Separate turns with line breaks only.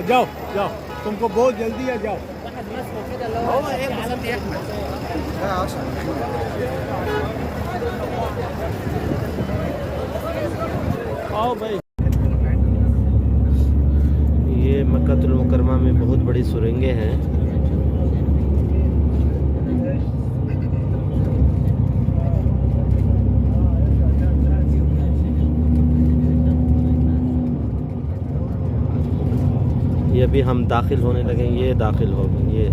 जाओ जाओ, तुमको बहुत जल्दी है, जाओ। आओ भाई।
ये मक्कातुल मुकरमा में बहुत बड़ी सुरंगें हैं। ये अभी हम दाखिल होने लगे, ये दाखिल हो गए, ये